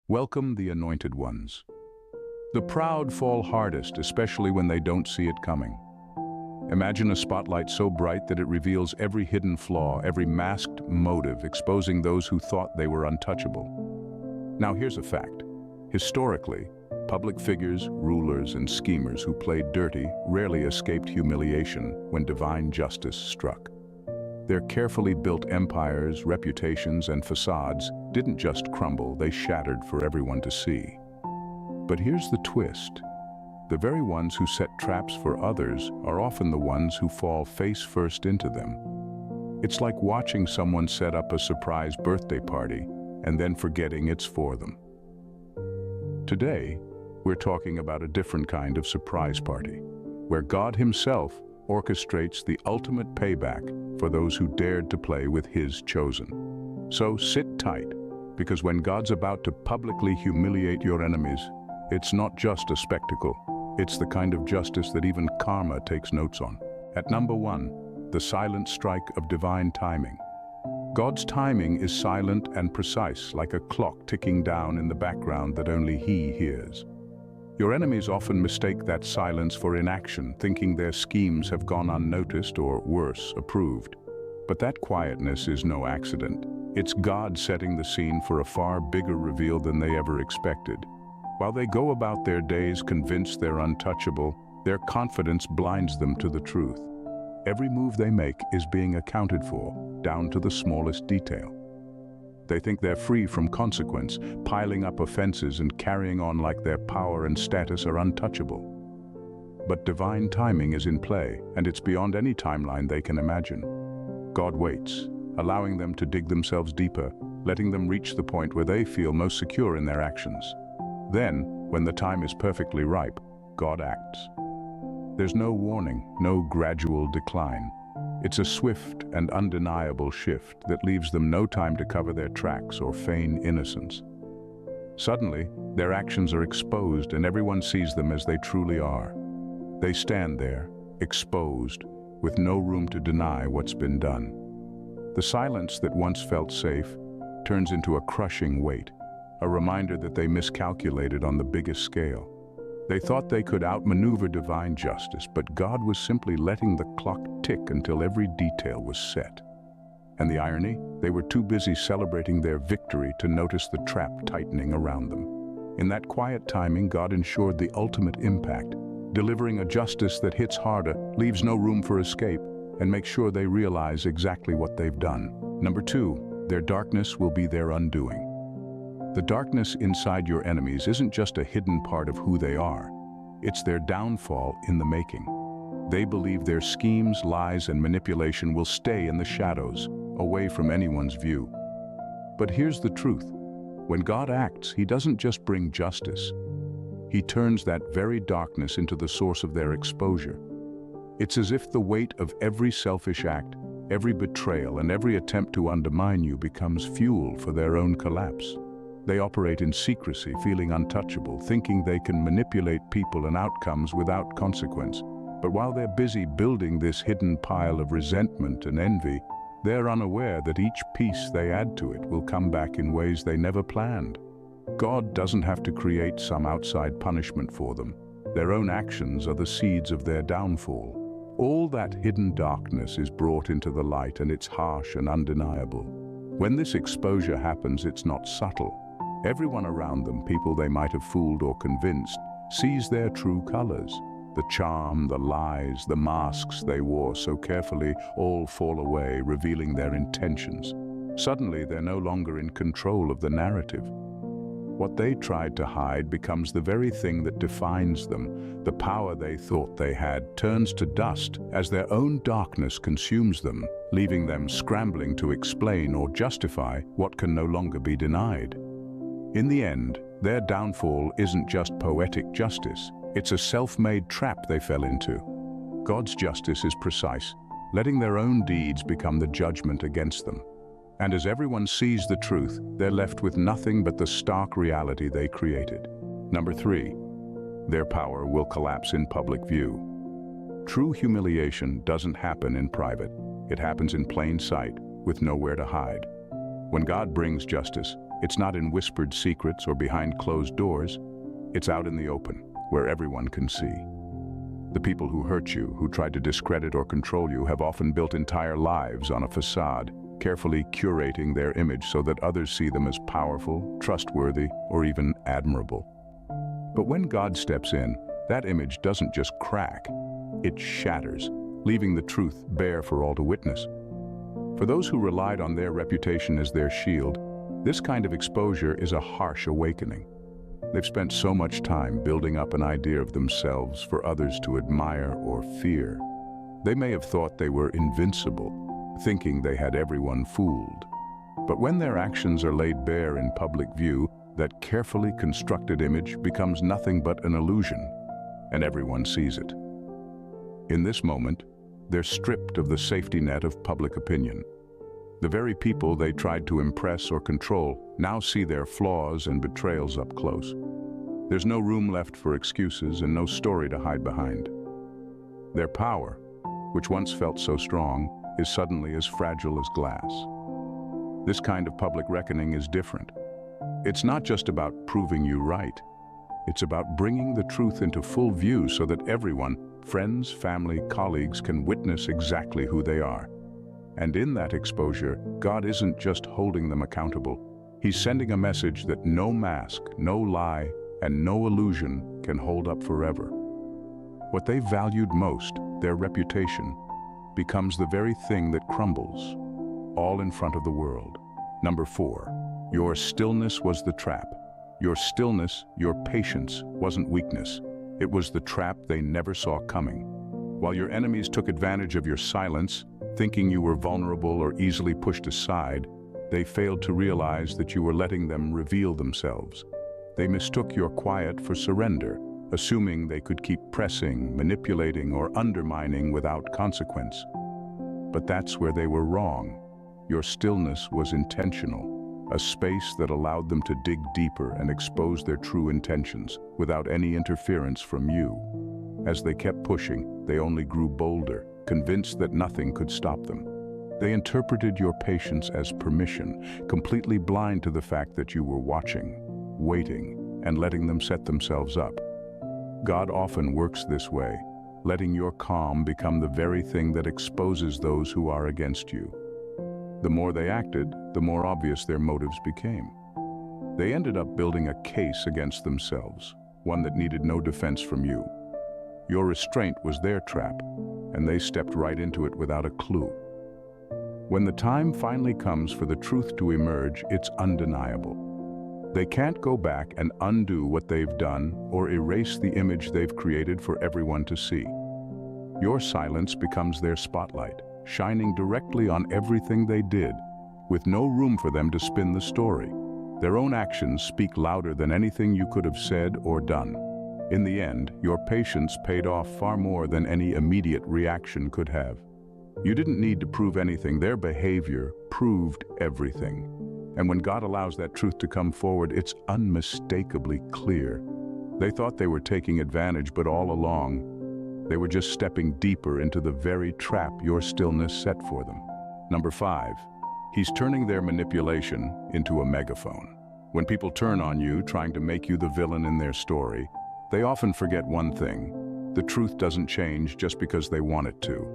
Welcome the anointed ones. The proud fall hardest, especially when they don't see it coming. Imagine a spotlight so bright that it reveals every hidden flaw, every masked motive, exposing those who thought they were untouchable. Now here's a fact. Historically, public figures, rulers, and schemers who played dirty rarely escaped humiliation when divine justice struck. Their carefully built empires, reputations, and facades didn't just crumble, they shattered for everyone to see. But here's the twist. The very ones who set traps for others are often the ones who fall face first into them. It's like watching someone set up a surprise birthday party and then forgetting it's for them. Today, we're talking about a different kind of surprise party, where God Himself orchestrates the ultimate payback for those who dared to play with His chosen. So sit tight, because when God's about to publicly humiliate your enemies, it's not just a spectacle. It's the kind of justice that even karma takes notes on. At number 1, the silent strike of divine timing. God's timing is silent and precise, like a clock ticking down in the background that only He hears. Your enemies often mistake that silence for inaction, thinking their schemes have gone unnoticed or, worse, approved. But that quietness is no accident. It's God setting the scene for a far bigger reveal than they ever expected. While they go about their days convinced they're untouchable, their confidence blinds them to the truth. Every move they make is being accounted for, down to the smallest detail. They think they're free from consequence, piling up offenses and carrying on like their power and status are untouchable. But divine timing is in play, and it's beyond any timeline they can imagine. God waits, allowing them to dig themselves deeper, letting them reach the point where they feel most secure in their actions. Then, when the time is perfectly ripe, God acts. There's no warning, no gradual decline. It's a swift and undeniable shift that leaves them no time to cover their tracks or feign innocence. Suddenly, their actions are exposed and everyone sees them as they truly are. They stand there, exposed, with no room to deny what's been done. The silence that once felt safe turns into a crushing weight, a reminder that they miscalculated on the biggest scale. They thought they could outmaneuver divine justice, but God was simply letting the clock tick until every detail was set. And the irony? They were too busy celebrating their victory to notice the trap tightening around them. In that quiet timing, God ensured the ultimate impact, delivering a justice that hits harder, leaves no room for escape, and makes sure they realize exactly what they've done. Number 2, their darkness will be their undoing. The darkness inside your enemies isn't just a hidden part of who they are. It's their downfall in the making. They believe their schemes, lies, and manipulation will stay in the shadows, away from anyone's view. But here's the truth. When God acts, He doesn't just bring justice. He turns that very darkness into the source of their exposure. It's as if the weight of every selfish act, every betrayal, and every attempt to undermine you becomes fuel for their own collapse. They operate in secrecy, feeling untouchable, thinking they can manipulate people and outcomes without consequence. But while they're busy building this hidden pile of resentment and envy, they're unaware that each piece they add to it will come back in ways they never planned. God doesn't have to create some outside punishment for them. Their own actions are the seeds of their downfall. All that hidden darkness is brought into the light, and it's harsh and undeniable. When this exposure happens, it's not subtle. Everyone around them, people they might have fooled or convinced, sees their true colors. The charm, the lies, the masks they wore so carefully all fall away, revealing their intentions. Suddenly, they're no longer in control of the narrative. What they tried to hide becomes the very thing that defines them. The power they thought they had turns to dust as their own darkness consumes them, leaving them scrambling to explain or justify what can no longer be denied. In the end, their downfall isn't just poetic justice. It's a self-made trap they fell into. God's justice is precise, letting their own deeds become the judgment against them. And as everyone sees the truth, they're left with nothing but the stark reality they created. Number 3, their power will collapse in public view. True humiliation doesn't happen in private. It happens in plain sight, with nowhere to hide. When God brings justice, It's not in whispered secrets or behind closed doors. It's out in the open, where everyone can see. The people who hurt you, who tried to discredit or control you, have often built entire lives on a facade, carefully curating their image so that others see them as powerful, trustworthy, or even admirable. But when God steps in, that image doesn't just crack, it shatters, leaving the truth bare for all to witness. For those who relied on their reputation as their shield, this kind of exposure is a harsh awakening. They've spent so much time building up an idea of themselves for others to admire or fear. They may have thought they were invincible, thinking they had everyone fooled. But when their actions are laid bare in public view, that carefully constructed image becomes nothing but an illusion, and everyone sees it. In this moment, they're stripped of the safety net of public opinion. The very people they tried to impress or control now see their flaws and betrayals up close. There's no room left for excuses and no story to hide behind. Their power, which once felt so strong, is suddenly as fragile as glass. This kind of public reckoning is different. It's not just about proving you right. It's about bringing the truth into full view so that everyone, friends, family, colleagues, can witness exactly who they are. And in that exposure, God isn't just holding them accountable. He's sending a message that no mask, no lie, and no illusion can hold up forever. What they valued most, their reputation, becomes the very thing that crumbles, all in front of the world. Number 4, your stillness was the trap. Your stillness, your patience, wasn't weakness. It was the trap they never saw coming. While your enemies took advantage of your silence, thinking you were vulnerable or easily pushed aside, they failed to realize that you were letting them reveal themselves. They mistook your quiet for surrender, assuming they could keep pressing, manipulating, or undermining without consequence. But that's where they were wrong. Your stillness was intentional, a space that allowed them to dig deeper and expose their true intentions without any interference from you. As they kept pushing, they only grew bolder, convinced that nothing could stop them. They interpreted your patience as permission, completely blind to the fact that you were watching, waiting, and letting them set themselves up. God often works this way, letting your calm become the very thing that exposes those who are against you. The more they acted, the more obvious their motives became. They ended up building a case against themselves, one that needed no defense from you. Your restraint was their trap, and they stepped right into it without a clue. When the time finally comes for the truth to emerge, it's undeniable. They can't go back and undo what they've done or erase the image they've created for everyone to see. Your silence becomes their spotlight, shining directly on everything they did, with no room for them to spin the story. Their own actions speak louder than anything you could have said or done. In the end, your patience paid off far more than any immediate reaction could have. You didn't need to prove anything. Their behavior proved everything. And when God allows that truth to come forward, it's unmistakably clear. They thought they were taking advantage, but all along, they were just stepping deeper into the very trap your stillness set for them. Number 5, he's turning their manipulation into a megaphone. When people turn on you, trying to make you the villain in their story, they often forget one thing: the truth doesn't change just because they want it to.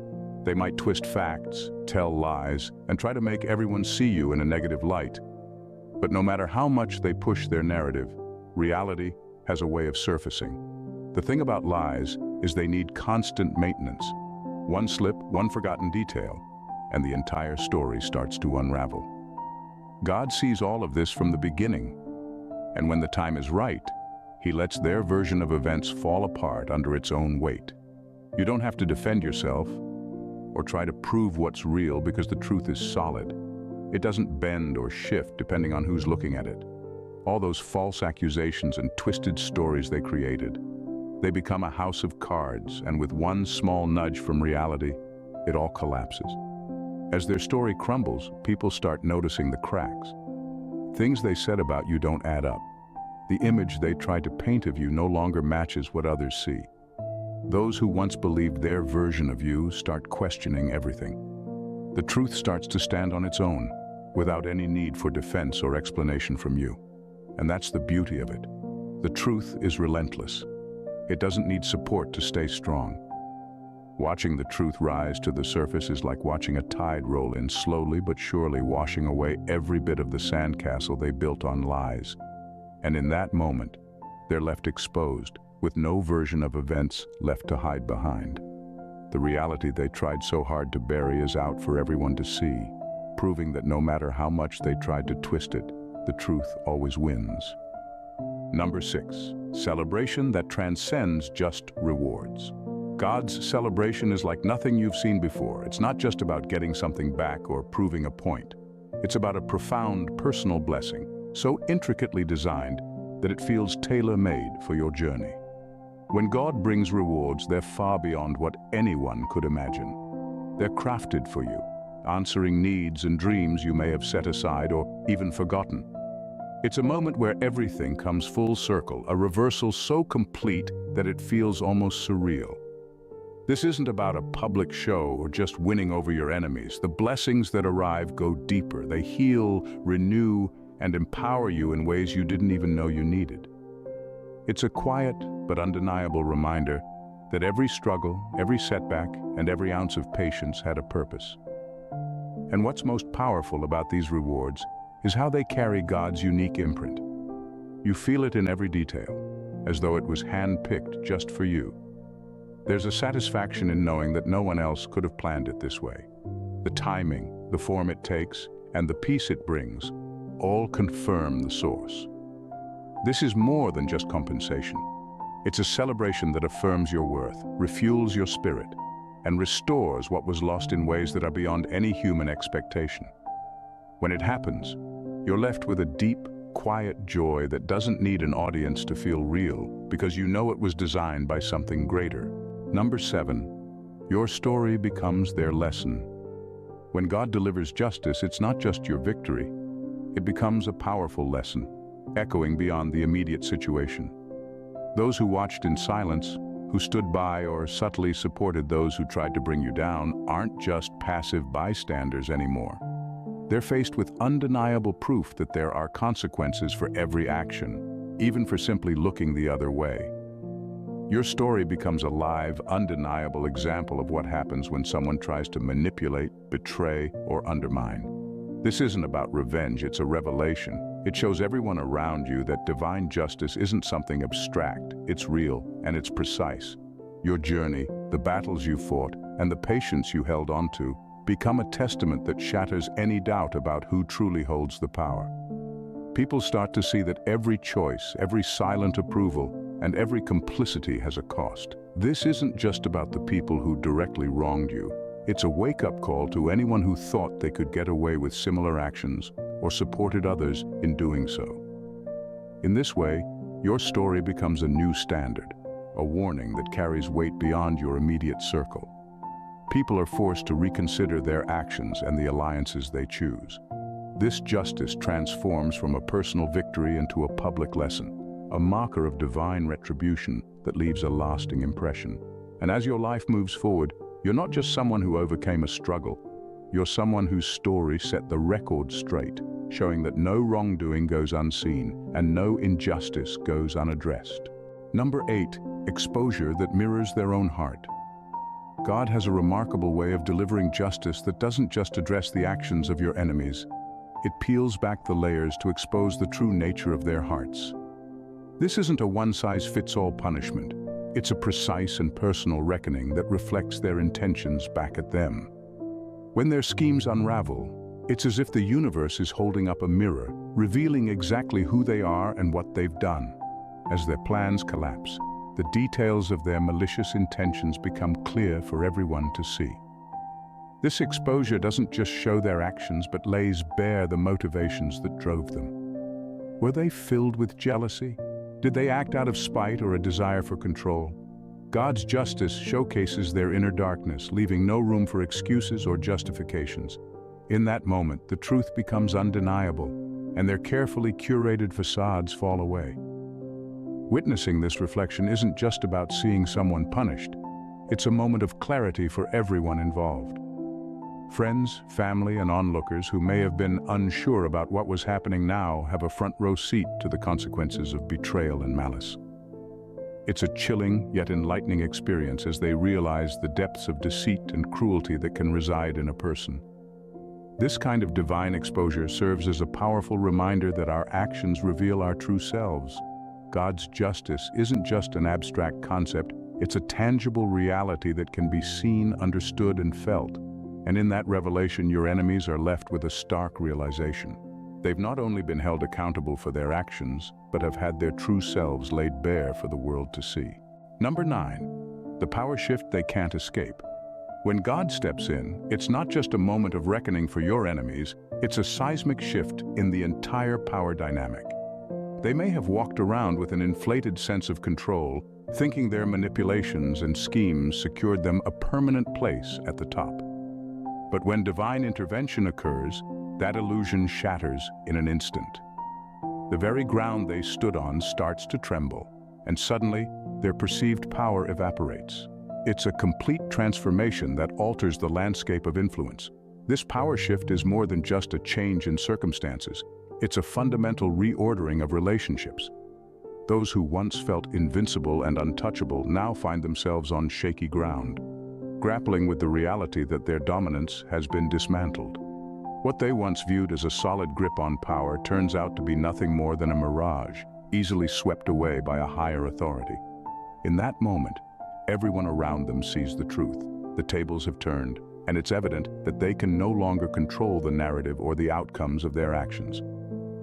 They might twist facts, tell lies, and try to make everyone see you in a negative light. But no matter how much they push their narrative, reality has a way of surfacing. The thing about lies is they need constant maintenance. One slip, one forgotten detail, and the entire story starts to unravel. God sees all of this from the beginning, and when the time is right, he lets their version of events fall apart under its own weight. You don't have to defend yourself or try to prove what's real, because the truth is solid. It doesn't bend or shift depending on who's looking at it. All those false accusations and twisted stories they created, they become a house of cards, and with one small nudge from reality, it all collapses. As their story crumbles, people start noticing the cracks. Things they said about you don't add up. The image they tried to paint of you no longer matches what others see. Those who once believed their version of you start questioning everything. The truth starts to stand on its own, without any need for defense or explanation from you. And that's the beauty of it. The truth is relentless. It doesn't need support to stay strong. Watching the truth rise to the surface is like watching a tide roll in, slowly but surely washing away every bit of the sandcastle they built on lies. And in that moment, they're left exposed, with no version of events left to hide behind. The reality they tried so hard to bury is out for everyone to see, proving that no matter how much they tried to twist it, the truth always wins. Number 6, celebration that transcends just rewards. God's celebration is like nothing you've seen before. It's not just about getting something back or proving a point. It's about a profound personal blessing, so intricately designed that it feels tailor-made for your journey. When God brings rewards, they're far beyond what anyone could imagine. They're crafted for you, answering needs and dreams you may have set aside or even forgotten. It's a moment where everything comes full circle, a reversal so complete that it feels almost surreal. This isn't about a public show or just winning over your enemies. The blessings that arrive go deeper. They heal, renew, and empower you in ways you didn't even know you needed. It's a quiet but undeniable reminder that every struggle, every setback, and every ounce of patience had a purpose. And what's most powerful about these rewards is how they carry God's unique imprint. You feel it in every detail, as though it was hand-picked just for you. There's a satisfaction in knowing that no one else could have planned it this way. The timing, the form it takes, and the peace it brings all confirm the source. This is more than just compensation. It's a celebration that affirms your worth, refuels your spirit, and restores what was lost in ways that are beyond any human expectation. When it happens, you're left with a deep, quiet joy that doesn't need an audience to feel real, because you know it was designed by something greater. Number 7, your story becomes their lesson. When God delivers justice, it's not just your victory. It becomes a powerful lesson, echoing beyond the immediate situation. Those who watched in silence, who stood by or subtly supported those who tried to bring you down, aren't just passive bystanders anymore. They're faced with undeniable proof that there are consequences for every action, even for simply looking the other way. Your story becomes a live, undeniable example of what happens when someone tries to manipulate, betray, or undermine. This isn't about revenge, it's a revelation. It shows everyone around you that divine justice isn't something abstract, it's real and it's precise. Your journey, the battles you fought, and the patience you held on to become a testament that shatters any doubt about who truly holds the power. People start to see that every choice, every silent approval, and every complicity has a cost. This isn't just about the people who directly wronged you. It's a wake-up call to anyone who thought they could get away with similar actions or supported others in doing so. In this way, your story becomes a new standard, a warning that carries weight beyond your immediate circle. People are forced to reconsider their actions and the alliances they choose. This justice transforms from a personal victory into a public lesson, a marker of divine retribution that leaves a lasting impression. And as your life moves forward, you're not just someone who overcame a struggle. You're someone whose story set the record straight, showing that no wrongdoing goes unseen and no injustice goes unaddressed. Number 8, exposure that mirrors their own heart. God has a remarkable way of delivering justice that doesn't just address the actions of your enemies. It peels back the layers to expose the true nature of their hearts. This isn't a one-size-fits-all punishment. It's a precise and personal reckoning that reflects their intentions back at them. When their schemes unravel, it's as if the universe is holding up a mirror, revealing exactly who they are and what they've done. As their plans collapse, the details of their malicious intentions become clear for everyone to see. This exposure doesn't just show their actions, but lays bare the motivations that drove them. Were they filled with jealousy? Did they act out of spite or a desire for control? God's justice showcases their inner darkness, leaving no room for excuses or justifications. In that moment, the truth becomes undeniable, and their carefully curated facades fall away. Witnessing this reflection isn't just about seeing someone punished. It's a moment of clarity for everyone involved. Friends, family, and onlookers who may have been unsure about what was happening now have a front row seat to the consequences of betrayal and malice. It's a chilling yet enlightening experience as they realize the depths of deceit and cruelty that can reside in a person. This kind of divine exposure serves as a powerful reminder that our actions reveal our true selves. God's justice isn't just an abstract concept, it's a tangible reality that can be seen, understood, and felt. And in that revelation, your enemies are left with a stark realization. They've not only been held accountable for their actions, but have had their true selves laid bare for the world to see. Number 9, the power shift they can't escape. When God steps in, it's not just a moment of reckoning for your enemies, it's a seismic shift in the entire power dynamic. They may have walked around with an inflated sense of control, thinking their manipulations and schemes secured them a permanent place at the top. But when divine intervention occurs, that illusion shatters in an instant. The very ground they stood on starts to tremble, and suddenly their perceived power evaporates. It's a complete transformation that alters the landscape of influence. This power shift is more than just a change in circumstances. It's a fundamental reordering of relationships. Those who once felt invincible and untouchable now find themselves on shaky ground, grappling with the reality that their dominance has been dismantled. What they once viewed as a solid grip on power turns out to be nothing more than a mirage, easily swept away by a higher authority. In that moment, everyone around them sees the truth. The tables have turned, and it's evident that they can no longer control the narrative or the outcomes of their actions.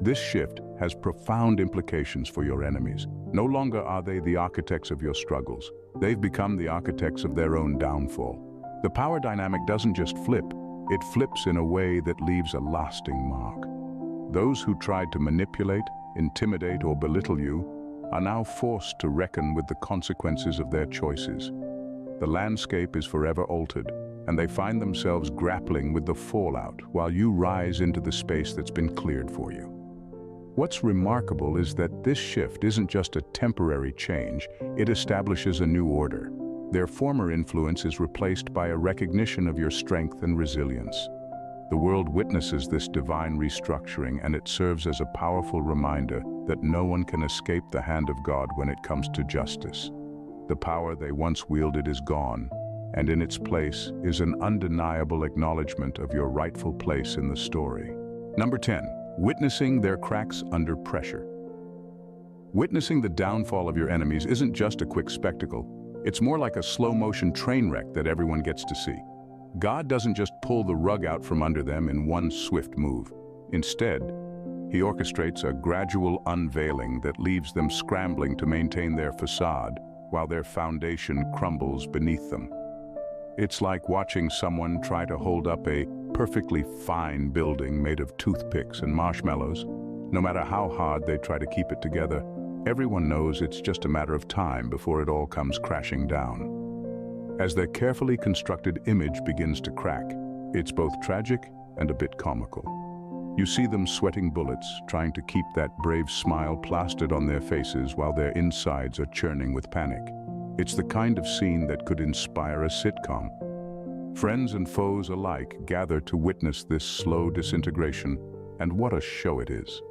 This shift has profound implications for your enemies. No longer are they the architects of your struggles. They've become the architects of their own downfall. The power dynamic doesn't just flip, it flips in a way that leaves a lasting mark. Those who tried to manipulate, intimidate, or belittle you are now forced to reckon with the consequences of their choices. The landscape is forever altered, and they find themselves grappling with the fallout while you rise into the space that's been cleared for you. What's remarkable is that this shift isn't just a temporary change, it establishes a new order. Their former influence is replaced by a recognition of your strength and resilience. The world witnesses this divine restructuring, and it serves as a powerful reminder that no one can escape the hand of God when it comes to justice. The power they once wielded is gone, and in its place is an undeniable acknowledgement of your rightful place in the story. Number 10. Witnessing their cracks under pressure. Witnessing the downfall of your enemies isn't just a quick spectacle. It's more like a slow-motion train wreck that everyone gets to see. God doesn't just pull the rug out from under them in one swift move. Instead, He orchestrates a gradual unveiling that leaves them scrambling to maintain their facade while their foundation crumbles beneath them. It's like watching someone try to hold up a perfectly fine building made of toothpicks and marshmallows. No matter how hard they try to keep it together, everyone knows it's just a matter of time before it all comes crashing down. As their carefully constructed image begins to crack, it's both tragic and a bit comical. You see them sweating bullets, trying to keep that brave smile plastered on their faces while their insides are churning with panic. It's the kind of scene that could inspire a sitcom. Friends and foes alike gather to witness this slow disintegration, and what a show it is.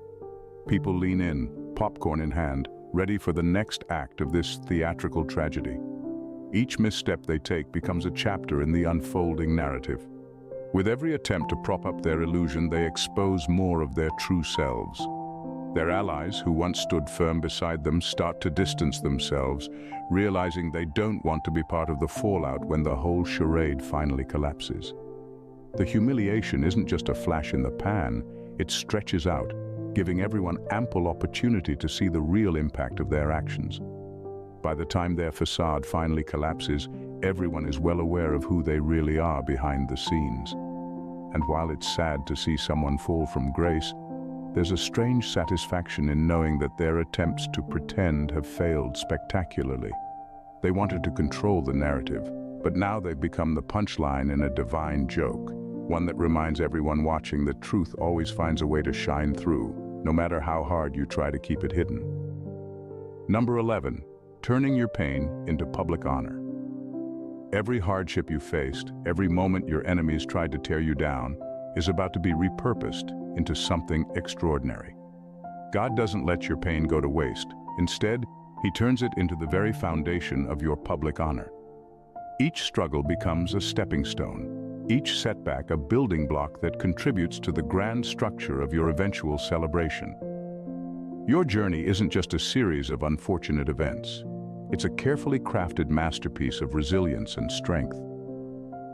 People lean in, popcorn in hand, ready for the next act of this theatrical tragedy. Each misstep they take becomes a chapter in the unfolding narrative. With every attempt to prop up their illusion, they expose more of their true selves. Their allies, who once stood firm beside them, start to distance themselves, realizing they don't want to be part of the fallout when the whole charade finally collapses. The humiliation isn't just a flash in the pan, it stretches out, giving everyone ample opportunity to see the real impact of their actions. By the time their facade finally collapses, everyone is well aware of who they really are behind the scenes. And while it's sad to see someone fall from grace, there's a strange satisfaction in knowing that their attempts to pretend have failed spectacularly. They wanted to control the narrative, but now they've become the punchline in a divine joke, one that reminds everyone watching that truth always finds a way to shine through, no matter how hard you try to keep it hidden. Number 11. Turning your pain into public honor. Every hardship you faced, every moment your enemies tried to tear you down, is about to be repurposed into something extraordinary. God doesn't let your pain go to waste. Instead, He turns it into the very foundation of your public honor. Each struggle becomes a stepping stone, each setback a building block that contributes to the grand structure of your eventual celebration. Your journey isn't just a series of unfortunate events. It's a carefully crafted masterpiece of resilience and strength.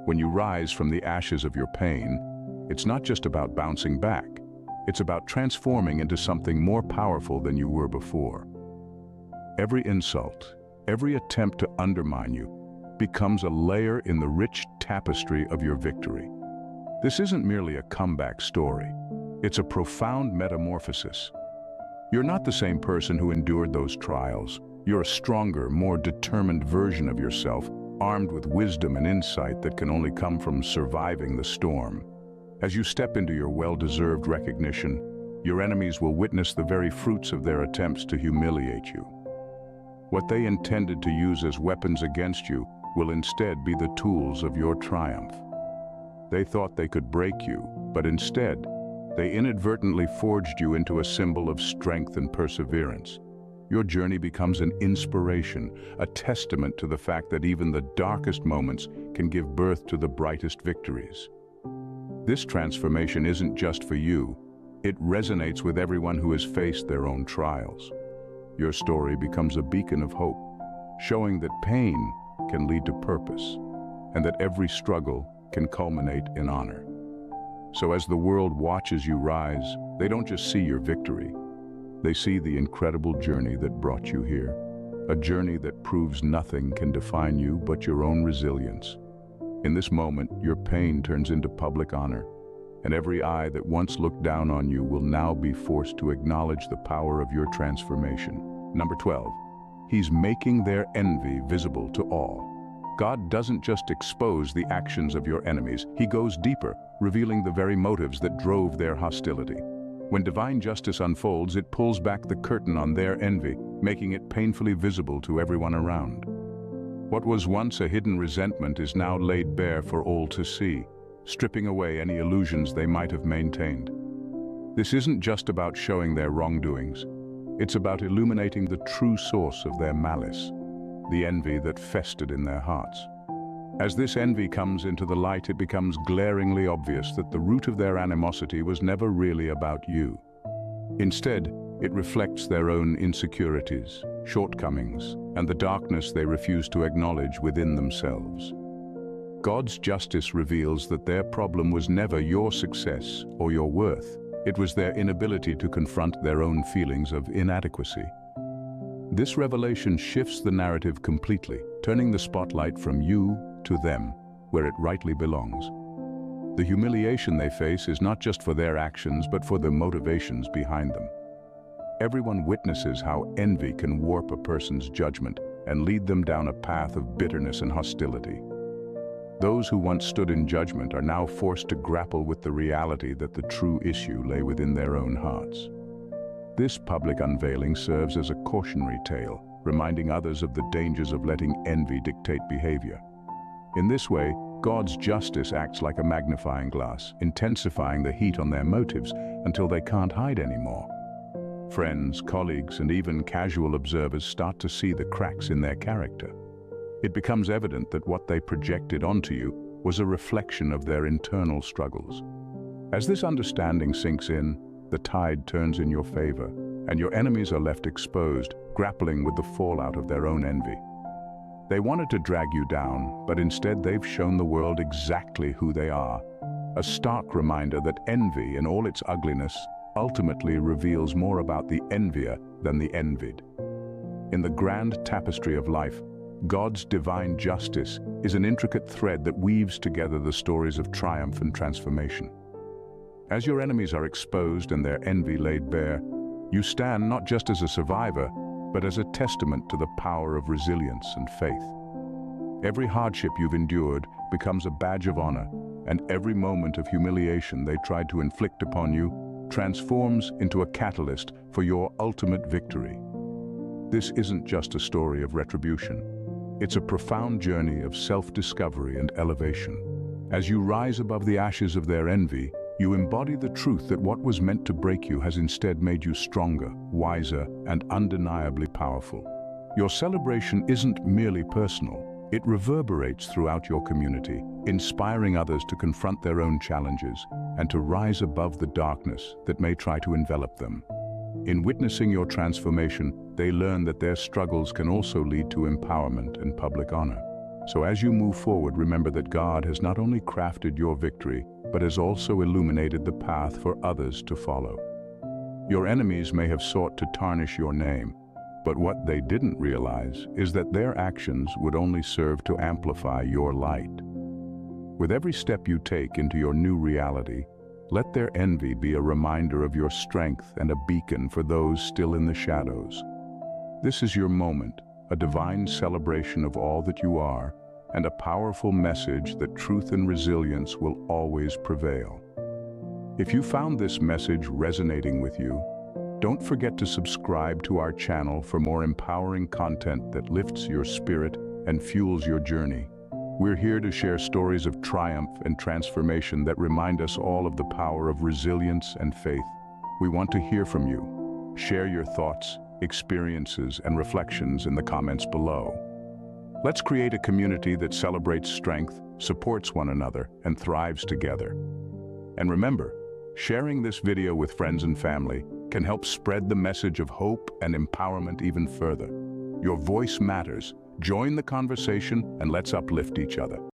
When you rise from the ashes of your pain, it's not just about bouncing back. It's about transforming into something more powerful than you were before. Every insult, every attempt to undermine you, becomes a layer in the rich tapestry of your victory. This isn't merely a comeback story. It's a profound metamorphosis. You're not the same person who endured those trials. You're a stronger, more determined version of yourself, armed with wisdom and insight that can only come from surviving the storm. As you step into your well-deserved recognition, your enemies will witness the very fruits of their attempts to humiliate you. What they intended to use as weapons against you will instead be the tools of your triumph. They thought they could break you, but instead, they inadvertently forged you into a symbol of strength and perseverance. Your journey becomes an inspiration, a testament to the fact that even the darkest moments can give birth to the brightest victories. This transformation isn't just for you. It resonates with everyone who has faced their own trials. Your story becomes a beacon of hope, showing that pain can lead to purpose, and that every struggle can culminate in honor. So as the world watches you rise, they don't just see your victory. They see the incredible journey that brought you here, a journey that proves nothing can define you but your own resilience. In this moment, your pain turns into public honor, and every eye that once looked down on you will now be forced to acknowledge the power of your transformation. Number 12, He's making their envy visible to all. God doesn't just expose the actions of your enemies, He goes deeper, revealing the very motives that drove their hostility. When divine justice unfolds, it pulls back the curtain on their envy, making it painfully visible to everyone around. What was once a hidden resentment is now laid bare for all to see, stripping away any illusions they might have maintained. This isn't just about showing their wrongdoings. It's about illuminating the true source of their malice, the envy that festered in their hearts. As this envy comes into the light, it becomes glaringly obvious that the root of their animosity was never really about you. Instead, it reflects their own insecurities, shortcomings, and the darkness they refuse to acknowledge within themselves. God's justice reveals that their problem was never your success or your worth. It was their inability to confront their own feelings of inadequacy. This revelation shifts the narrative completely, turning the spotlight from you to them, where it rightly belongs. The humiliation they face is not just for their actions, but for the motivations behind them. Everyone witnesses how envy can warp a person's judgment and lead them down a path of bitterness and hostility. Those who once stood in judgment are now forced to grapple with the reality that the true issue lay within their own hearts. This public unveiling serves as a cautionary tale, reminding others of the dangers of letting envy dictate behavior. In this way, God's justice acts like a magnifying glass, intensifying the heat on their motives until they can't hide anymore. Friends, colleagues, and even casual observers start to see the cracks in their character. It becomes evident that what they projected onto you was a reflection of their internal struggles. As this understanding sinks in, the tide turns in your favor, and your enemies are left exposed, grappling with the fallout of their own envy. They wanted to drag you down, but instead they've shown the world exactly who they are. A stark reminder that envy, in all its ugliness, ultimately reveals more about the envier than the envied. In the grand tapestry of life, God's divine justice is an intricate thread that weaves together the stories of triumph and transformation. As your enemies are exposed and their envy laid bare, you stand not just as a survivor, but as a testament to the power of resilience and faith. Every hardship you've endured becomes a badge of honor, and every moment of humiliation they tried to inflict upon you transforms into a catalyst for your ultimate victory. This isn't just a story of retribution. It's a profound journey of self-discovery and elevation. As you rise above the ashes of their envy, you embody the truth that what was meant to break you has instead made you stronger, wiser, and undeniably powerful. Your celebration isn't merely personal. It reverberates throughout your community, inspiring others to confront their own challenges and to rise above the darkness that may try to envelop them. In witnessing your transformation, they learn that their struggles can also lead to empowerment and public honor. So as you move forward, remember that God has not only crafted your victory, but has also illuminated the path for others to follow. Your enemies may have sought to tarnish your name, but what they didn't realize is that their actions would only serve to amplify your light. With every step you take into your new reality, let their envy be a reminder of your strength and a beacon for those still in the shadows. This is your moment, a divine celebration of all that you are, and a powerful message that truth and resilience will always prevail. If you found this message resonating with you, don't forget to subscribe to our channel for more empowering content that lifts your spirit and fuels your journey. We're here to share stories of triumph and transformation that remind us all of the power of resilience and faith. We want to hear from you. Share your thoughts, experiences, and reflections in the comments below. Let's create a community that celebrates strength, supports one another, and thrives together. And remember, sharing this video with friends and family can help spread the message of hope and empowerment even further. Your voice matters. Join the conversation and let's uplift each other.